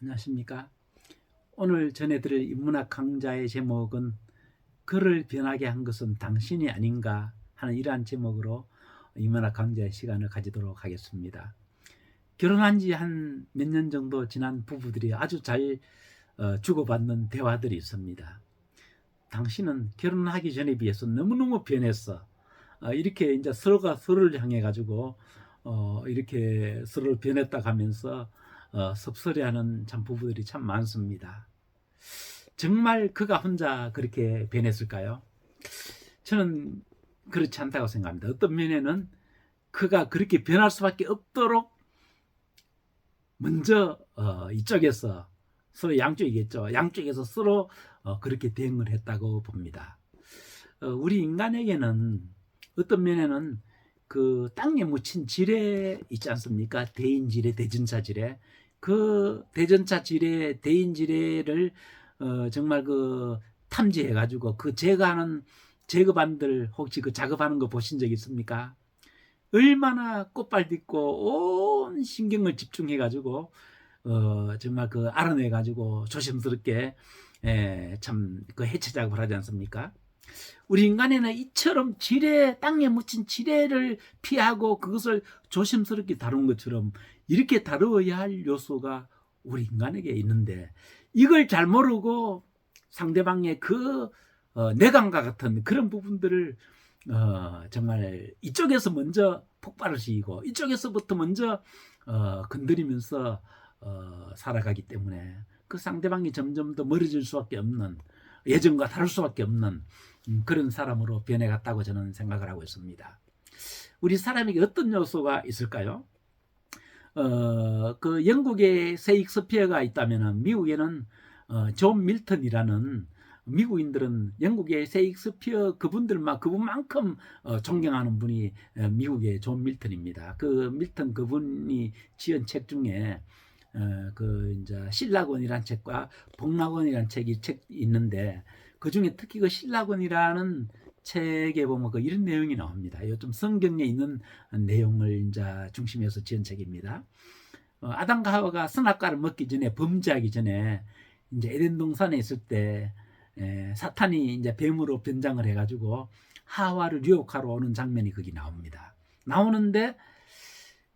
안녕하십니까. 오늘 전해드릴 인문학 강좌의 제목은 그를 변하게 한 것은 당신이 아닌가 하는 이러한 제목으로 인문학 강좌의 시간을 가지도록 하겠습니다. 결혼한 지 한 몇 년 정도 지난 부부들이 아주 잘 주고받는 대화들이 있습니다. 당신은 결혼하기 전에 비해서 너무너무 변했어. 이렇게 이제 서로가 서로를 향해 가지고 이렇게 서로를 변했다 하면서 섭섭해하는 참 부부들이 참 많습니다. 정말 그가 혼자 그렇게 변했을까요? 저는 그렇지 않다고 생각합니다. 어떤 면에는 그가 그렇게 변할 수밖에 없도록 먼저 이쪽에서 서로 양쪽이겠죠. 양쪽에서 서로 그렇게 대응을 했다고 봅니다. 우리 인간에게는 어떤 면에는 그 땅에 묻힌 지뢰 있지 않습니까? 대인지뢰, 대전차지뢰. 그 대전차지뢰, 대인지뢰를 정말 그 탐지해가지고 그 제거하는 제거반들 혹시 그 작업하는 거 보신 적 있습니까? 얼마나 꽃발딛고 온 신경을 집중해가지고 정말 그 알아내가지고 조심스럽게 참 그 해체 작업을 하지 않습니까? 우리 인간에는 이처럼 지뢰, 땅에 묻힌 지뢰를 피하고 그것을 조심스럽게 다룬 것처럼 이렇게 다루어야 할 요소가 우리 인간에게 있는데 이걸 잘 모르고 상대방의 그 내강과 같은 그런 부분들을 정말 이쪽에서 먼저 폭발을 시키고 이쪽에서부터 먼저 건드리면서 살아가기 때문에 그 상대방이 점점 더 멀어질 수밖에 없는 예전과 다를 수밖에 없는 그런 사람으로 변해갔다고 저는 생각을 하고 있습니다. 우리 사람에게 어떤 요소가 있을까요? 그 영국에 세익스피어가 있다면 미국에는 존 밀턴이라는 미국인들은 영국의 세익스피어 그분만큼 존경하는 분이 미국의 존 밀턴입니다. 그 밀턴 그분이 지은 책 중에 그 이제 신라곤이라는 책과 복락원이라는 책이 있는데 그 중에 특히 그 신라곤이라는 책에 보면 그 이런 내용이 나옵니다. 요즘 성경에 있는 내용을 이제 중심해서 지은 책입니다. 아담과 하와가 선악과를 먹기 전에 범죄하기 전에 이제 에덴 동산에 있을 때 사탄이 이제 뱀으로 변장을 해가지고 하와를 유혹하러 오는 장면이 거기 나옵니다. 나오는데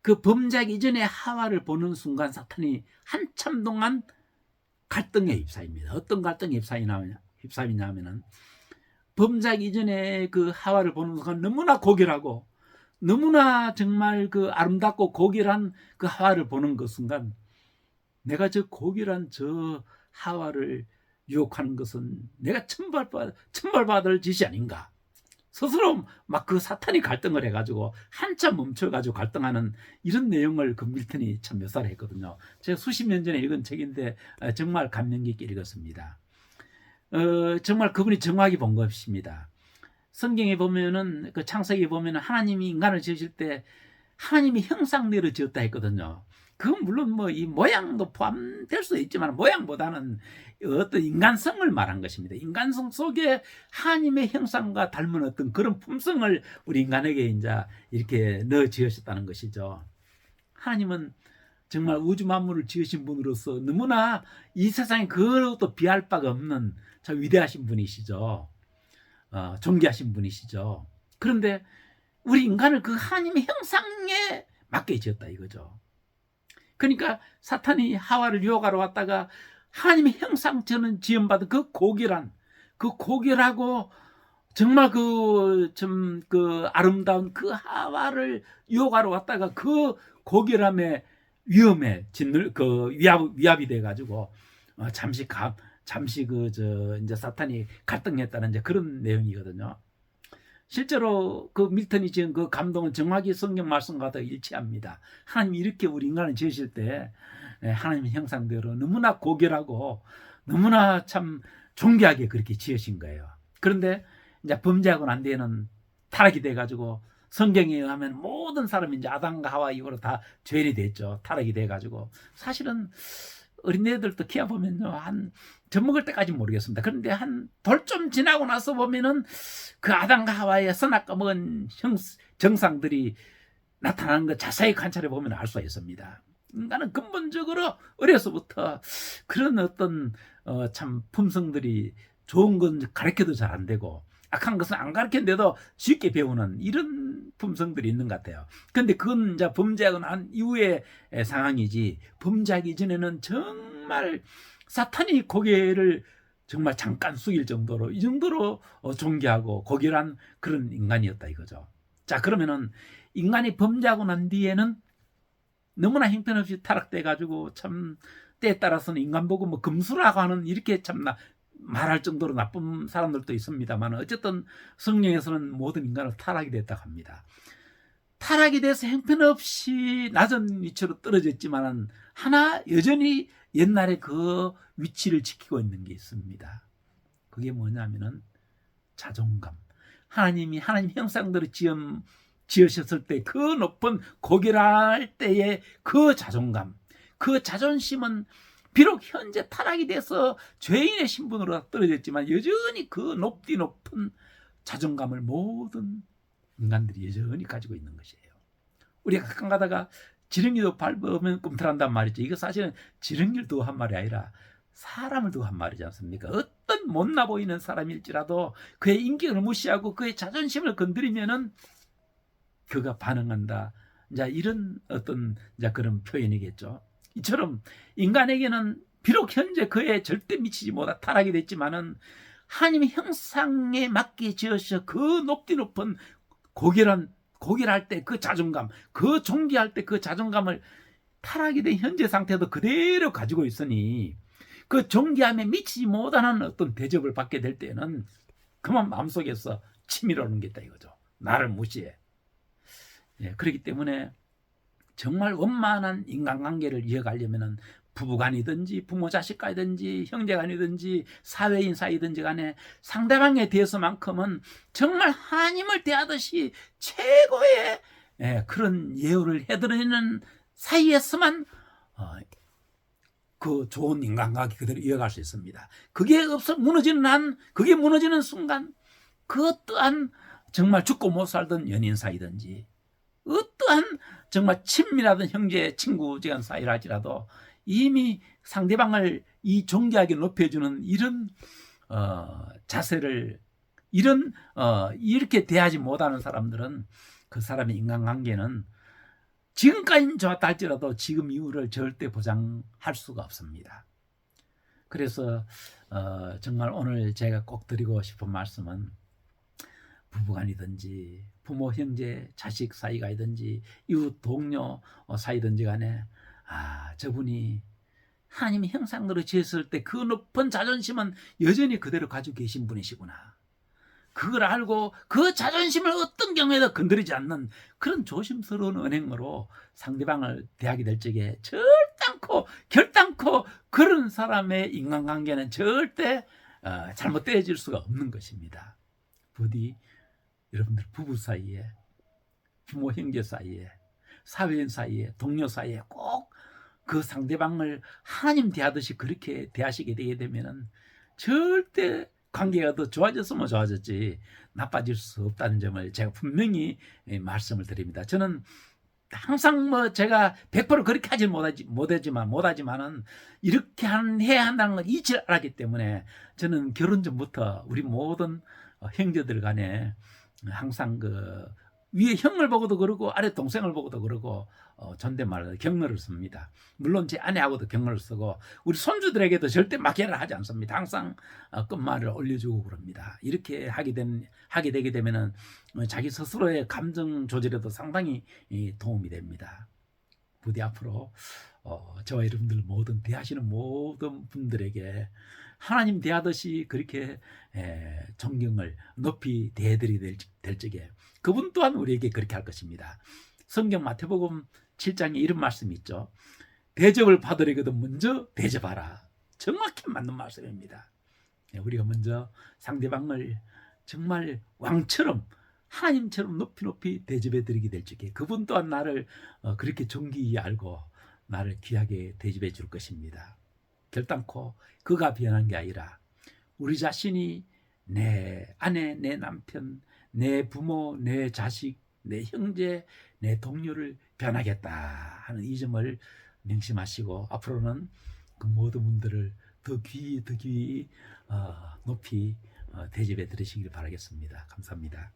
그 범죄하기 이전에 하와를 보는 순간 사탄이 한참 동안 갈등에 휩싸입니다. 어떤 갈등에 휩싸이냐면은 범죄하기 이전에 그 하와를 보는 순간 너무나 고결하고 너무나 정말 그 아름답고 고결한 그 하와를 보는 그 순간 내가 저 고결한 저 하와를 유혹하는 것은 내가 천벌받을 짓이 아닌가. 스스로 막 그 사탄이 갈등을 해가지고 한참 멈춰가지고 갈등하는 이런 내용을 그 밀턴이 참 묘사를 했거든요. 제가 수십 년 전에 읽은 책인데 정말 감명 깊게 읽었습니다. 정말 그분이 정확히 본 것입니다. 성경에 보면은 그 창세기에 보면은 하나님이 인간을 지으실 때 하나님이 형상대로 지었다 했거든요. 그건 물론 뭐 이 모양도 포함될 수 있지만 모양보다는 어떤 인간성을 말한 것입니다. 인간성 속에 하나님의 형상과 닮은 어떤 그런 품성을 우리 인간에게 이제 이렇게 넣어 지으셨다는 것이죠. 하나님은 정말 우주 만물을 지으신 분으로서 너무나 이 세상에 그것도 비할 바가 없는 참 위대하신 분이시죠. 존귀하신 분이시죠. 그런데 우리 인간을 그 하나님의 형상에 맞게 지었다 이거죠. 그러니까 사탄이 하와를 유혹하러 왔다가 하나님의 형상처럼 지음받은 그 고결하고 정말 그 아름다운 그 하와를 유혹하러 왔다가 그 고결함의 위험에 위압이 돼가지고 잠시 이제 사탄이 갈등했다는 이제 그런 내용이거든요. 실제로 그 밀턴이 지은 그 감동은 정확히 성경 말씀과 일치합니다. 하나님이 이렇게 우리 인간을 지으실 때 하나님의 형상대로 너무나 고결하고 너무나 참 존귀하게 그렇게 지으신 거예요. 그런데 이제 범죄하고 난 뒤에는 타락이 돼가지고 성경에 의하면 모든 사람이 이제 아담과 하와 이후로 다 죄인이 됐죠. 타락이 돼가지고 사실은 어린애들도 키워보면요 젖 먹을 때까지 모르겠습니다. 그런데 한 돌 좀 지나고 나서 보면은 그 아담과 하와의 선악과 먹은 정상들이 나타나는 거 자세히 관찰해 보면 알 수가 있습니다. 인간은 근본적으로 어려서부터 그런 어떤 참 품성들이 좋은 건 가르쳐도 잘 안 되고 악한 것은 안 가르쳤는데도 쉽게 배우는 이런 품성들이 있는 것 같아요. 근데 그건 이제 범죄하고 난 이후의 상황이지, 범죄하기 전에는 정말 사탄이 고개를 정말 잠깐 숙일 정도로, 이 정도로 존귀하고 고결한 그런 인간이었다 이거죠. 자, 그러면은 인간이 범죄하고 난 뒤에는 너무나 형편없이 타락돼 가지고 참 때에 따라서는 인간 보고 뭐 금수라고 하는, 이렇게 참 말할 정도로 나쁜 사람들도 있습니다만, 어쨌든 성경에서는 모든 인간을 타락이 됐다고 합니다. 타락이 돼서 형편없이 낮은 위치로 떨어졌지만 하나 여전히 옛날에 그 위치를 지키고 있는 게 있습니다. 그게 뭐냐면은 자존감. 하나님이 하나님 형상대로 지으셨을 때 그 높은 고결할 때의 그 자존감, 그 자존심은 비록 현재 타락이 돼서 죄인의 신분으로 떨어졌지만 여전히 그 높은 자존감을 모든 인간들이 여전히 가지고 있는 것이에요. 우리가 가끔 가다가 지렁이도 밟으면 꿈틀한단 말이죠. 이거 사실은 지렁이를 두고 한 말이 아니라 사람을 두고 한 말이지 않습니까? 어떤 못나 보이는 사람일지라도 그의 인격을 무시하고 그의 자존심을 건드리면은 그가 반응한다. 이제 이런 어떤 이제 그런 표현이겠죠. 이처럼 인간에게는 비록 현재 그에 절대 미치지 못한 타락이 됐지만은 하나님의 형상에 맞게 지어서 그 높은 고결할 때 그 자존감, 그 존귀할 때 그 자존감을 타락이 된 현재 상태도 그대로 가지고 있으니 그 존귀함에 미치지 못하는 어떤 대접을 받게 될 때는 그만 마음속에서 치밀어 오는 게 있다 이거죠. 나를 무시해. 예, 그렇기 때문에 정말 원만한 인간관계를 이어가려면은 부부간이든지 부모 자식간이든지 형제간이든지 사회인 사이든지 간에 상대방에 대해서만큼은 정말 하나님을 대하듯이 최고의 그런 예우를 해드리는 사이에서만 그 좋은 인간관계 그대로 이어갈 수 있습니다. 그게 그게 무너지는 순간 그 또한 정말 죽고 못 살던 연인 사이든지 어떠한 정말 친밀하던 형제 친구지간 사이라 할지라도 이미 상대방을 이 존귀하게 높여주는 이런 자세를 이렇게 대하지 못하는 사람들은 그 사람의 인간관계는 지금까지는 좋았다 할지라도 지금 이후를 절대 보장할 수가 없습니다. 그래서 정말 오늘 제가 꼭 드리고 싶은 말씀은 부부간이든지 부모 형제 자식 사이가이든지 이웃 동료 사이든지 간에 저분이 하나님의 형상으로 지었을 때 그 높은 자존심은 여전히 그대로 가지고 계신 분이시구나. 그걸 알고 그 자존심을 어떤 경우에도 건드리지 않는 그런 조심스러운 언행으로 상대방을 대하게 될 적에 결단코 그런 사람의 인간관계는 절대 잘못되어질 수가 없는 것입니다. 부디 여러분들 부부 사이에, 부모 형제 사이에, 사회인 사이에, 동료 사이에 꼭 그 상대방을 하나님 대하듯이 그렇게 대하시게 되게 되면은 절대 관계가 더 좋아졌으면 좋아졌지 나빠질 수 없다는 점을 제가 분명히 말씀을 드립니다. 저는 항상 제가 100% 그렇게 하지 못하지만은 이렇게 해야 한다는 걸 이치를 알았기 때문에 저는 결혼 전부터 우리 모든 형제들 간에 항상 위에 형을 보고도 그러고 아래 동생을 보고도 그러고 존댓말로 경어를 씁니다. 물론 제 아내하고도 경어를 쓰고 우리 손주들에게도 절대 막연을 하지 않습니다. 항상 끝말을 올려주고 그럽니다. 이렇게 하게 되게 되면은 자기 스스로의 감정 조절에도 상당히 도움이 됩니다. 부디 앞으로 저와 여러분들 모든 대하시는 모든 분들에게 하나님 대하듯이 그렇게 존경을 높이 대해드리게 될 적에 그분 또한 우리에게 그렇게 할 것입니다. 성경 마태복음 7장에 이런 말씀이 있죠. 대접을 받으려거든 먼저 대접하라. 정확히 맞는 말씀입니다. 우리가 먼저 상대방을 정말 왕처럼 하나님처럼 높이 대접해드리게 될 적에 그분 또한 나를 그렇게 존귀히 알고 나를 귀하게 대접해 줄 것입니다. 결단코 그가 변한 게 아니라 우리 자신이 내 아내, 내 남편, 내 부모, 내 자식, 내 형제, 내 동료를 변하겠다 하는 이 점을 명심하시고 앞으로는 그 모든 분들을 더 귀히 높이 대접해 드리시길 바라겠습니다. 감사합니다.